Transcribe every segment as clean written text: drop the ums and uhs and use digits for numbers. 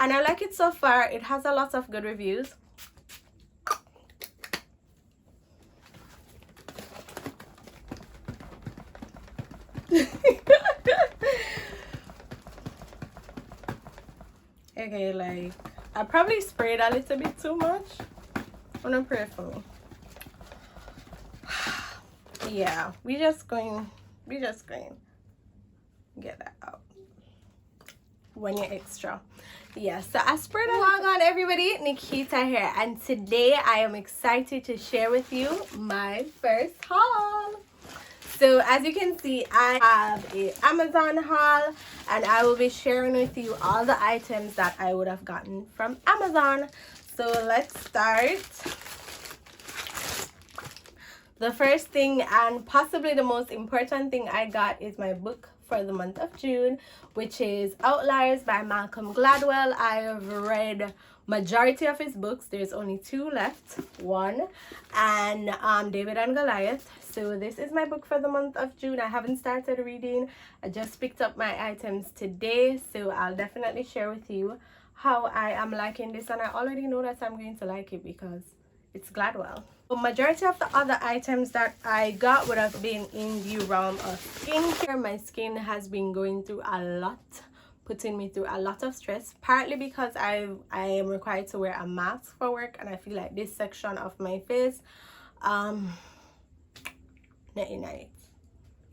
and I like it so far. It has a lot of good reviews. Okay, like I probably sprayed a little bit too much. Wanna pray for me. Yeah, we just going get that out when you're extra. Yeah, so I sprayed a lot on everybody. Nikita here, and today I am excited to share with you my first haul. So as you can see, I have a Amazon haul, and I will be sharing with you all the items that I would have gotten from Amazon. So let's start. The first thing, and possibly the most important thing I got, is my book for the month of June, which is Outliers by Malcolm Gladwell. I have read majority of his books. There's only 2 left, one and David and Goliath. So this is my book for the month of June. I haven't started reading. I just picked up my items today, so I'll definitely share with you how I am liking this, and I already know that I'm going to like it because it's Gladwell. The majority of the other items that I got would have been in the realm of skincare. My skin has been going through a lot, putting me through a lot of stress, partly because I am required to wear a mask for work, and I feel like this section of my face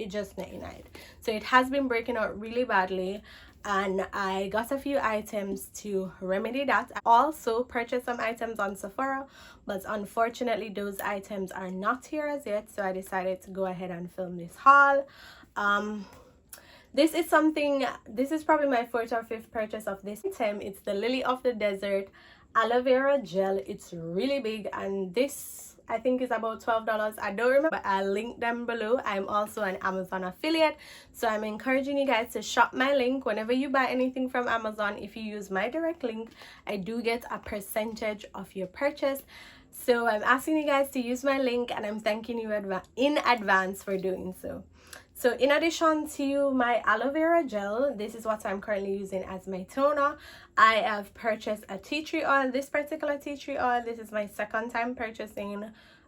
it just so it has been breaking out really badly, and I got a few items to remedy that. I also purchased some items on Sephora, but unfortunately those items are not here as yet, so I decided to go ahead and film this haul. This is probably my 4th or 5th purchase of this item. It's the Lily of the Desert aloe vera gel. It's really big, and this I think is about $12. I don't remember, but I'll link them below. I'm also an Amazon affiliate, so I'm encouraging you guys to shop my link whenever you buy anything from Amazon. If you use my direct link, I do get a percentage of your purchase. So I'm asking you guys to use my link, and I'm thanking you in advance for doing so. So in addition to my aloe vera gel, this is what I'm currently using as my toner. I have purchased a tea tree oil. This particular tea tree oil, this is my 2nd time purchasing.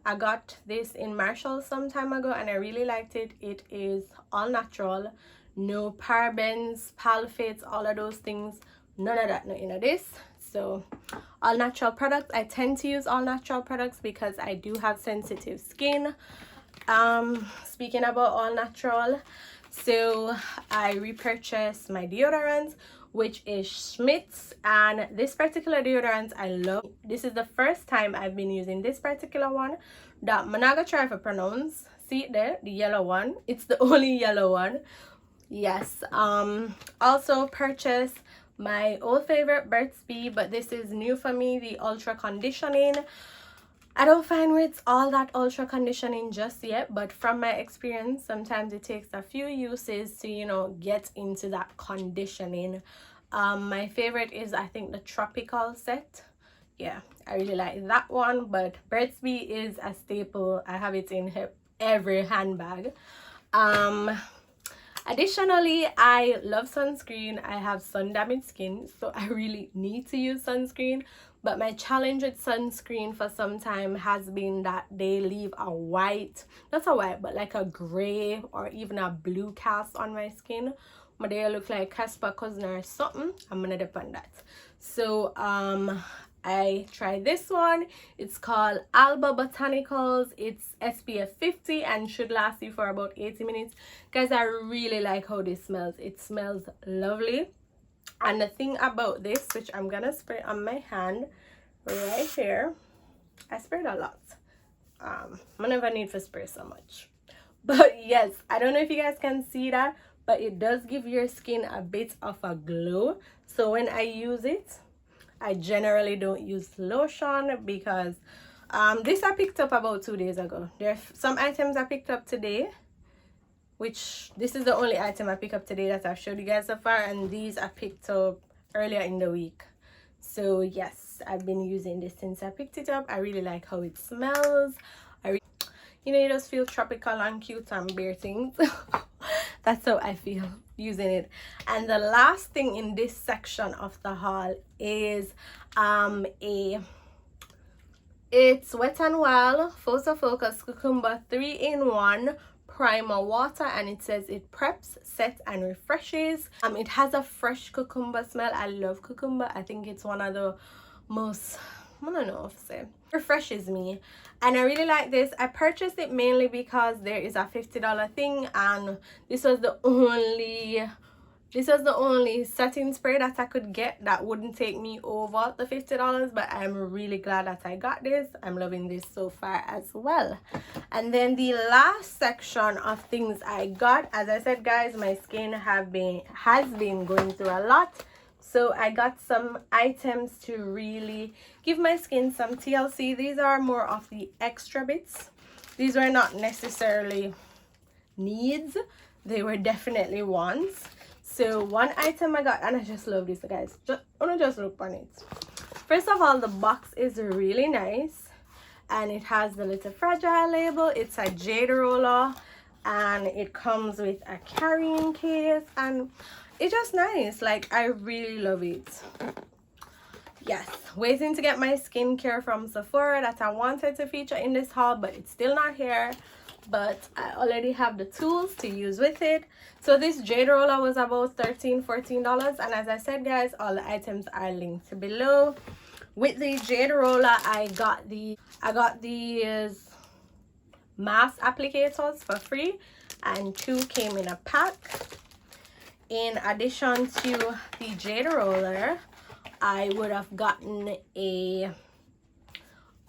I got this in Marshall some time ago, and I really liked it. It is all natural, no parabens, sulfates, all of those things. None of that, nothing of this. So all natural products. I tend to use all natural products because I do have sensitive skin. Speaking about all natural, so I repurchased my deodorant, which is Schmidt's, and this particular deodorant I love. This is the first time I've been using this particular one that I'm not gonna try to pronounce. See it there, the yellow one. It's the only yellow one. Yes. Also purchased my old favorite Burt's Bee, but this is new for me, the ultra conditioning. I don't find it's all that ultra conditioning just yet, but from my experience, sometimes it takes a few uses to, you know, get into that conditioning. My favorite is, I think, the tropical set. Yeah, I really like that one, but Burt's Bee is a staple. I have it in every handbag. Additionally, I love sunscreen. I have sun damaged skin, so I really need to use sunscreen. But my challenge with sunscreen for some time has been that they leave a white, not a white, but like a gray or even a blue cast on my skin. My day look like Casper Cousin or something. I'm gonna depend that. So I tried this one. It's called Alba Botanicals. It's SPF 50 and should last you for about 80 minutes. Guys, I really like how this smells. It smells lovely. And the thing about this, which I'm gonna spray on my hand right here, I sprayed a lot. I never need to spray so much, but yes, I don't know if you guys can see that, but it does give your skin a bit of a glow. So when I use it, I generally don't use lotion because this I picked up about 2 days ago. There are some items I picked up today, which this is the only item I picked up today that I've showed you guys so far, and these I picked up earlier in the week. So yes, I've been using this since I picked it up. I really like how it smells. You know, you just feel tropical and cute and bare things. That's how I feel. using it. And the last thing in this section of the haul is it's Wet n Wild Photo Focus Cucumber 3-in-1 primer water, and it says it preps, sets, and refreshes. It has a fresh cucumber smell. I love cucumber. I think it's one of the most, I don't know if to say, refreshes me, and I really like this. I purchased it mainly because there is a $50 thing, and this was the only setting spray that I could get that wouldn't take me over the $50, but I'm really glad that I got this. I'm loving this so far as well. And then the last section of things I got, as I said guys, my skin has been going through a lot, so I got some items to really give my skin some TLC. These are more of the extra bits. These were not necessarily needs, they were definitely wants. So one item I got, and I just love this guys, just look on it. First of all, the box is really nice, and it has the little fragile label. It's a jade roller, and it comes with a carrying case, and it's just nice. Like, I really love it. Yes, waiting to get my skincare from Sephora that I wanted to feature in this haul, but it's still not here. But I already have the tools to use with it. So this jade roller was about $13-14, and as I said guys, all the items are linked below. With the jade roller, I got these mask applicators for free, and 2 came in a pack. In addition to the jade roller, I would have gotten a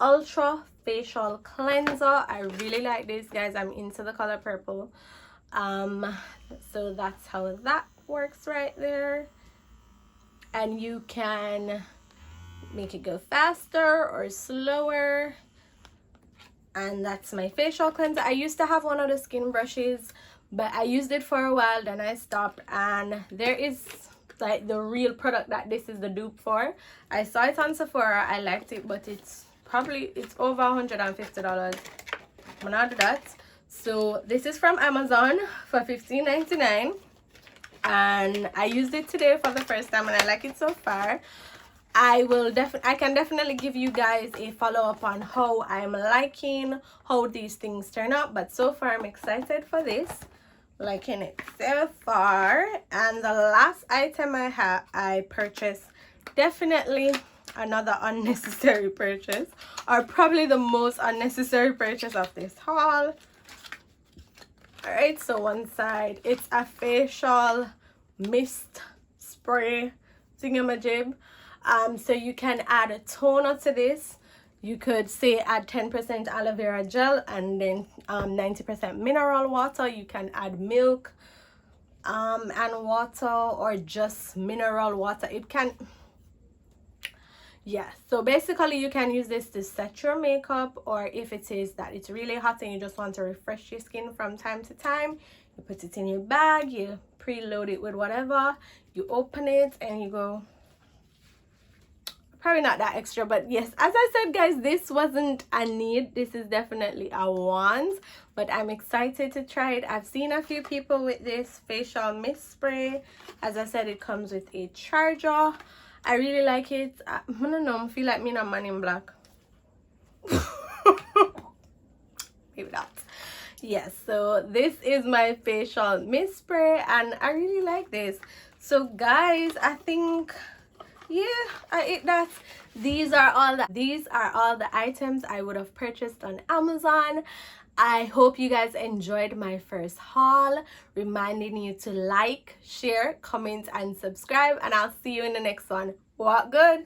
ultra facial cleanser. I really like this guys. I'm into the color purple. So that's how that works right there, and you can make it go faster or slower. And that's my facial cleanser. I used to have one of the skin brushes, but I used it for a while, then I stopped. And there is like the real product that this is the dupe for. I saw it on Sephora, I liked it, but it's over $150. I'm gonna do that. So this is from Amazon for $15.99, and I used it today for the first time, and I like it so far. I can definitely give you guys a follow-up on how I'm liking how these things turn out, but so far I'm excited for this, liking it so far. And the last item I purchased, definitely another unnecessary purchase, or probably the most unnecessary purchase of this haul. All right, so one side, it's a facial mist spray thingamajig. So you can add a toner to this. You could say add 10% aloe vera gel and then 90% mineral water. You can add milk and water, or just mineral water. It can, yeah, so basically you can use this to set your makeup, or if it is that it's really hot and you just want to refresh your skin from time to time, you put it in your bag, you preload it with whatever, you open it and you go. Probably not that extra, but yes, as I said guys, this wasn't a need, this is definitely a want, but I'm excited to try it. I've seen a few people with this facial mist spray. As I said, it comes with a charger. I really like it. I don't know, I feel like me not Man in Black. Maybe not. Yes, so this is my facial mist spray, and I really like this. So guys, I think, yeah, these are all the items I would have purchased on Amazon. I hope you guys enjoyed my first haul, reminding you to like, share, comment, and subscribe, and I'll see you in the next one. Walk good.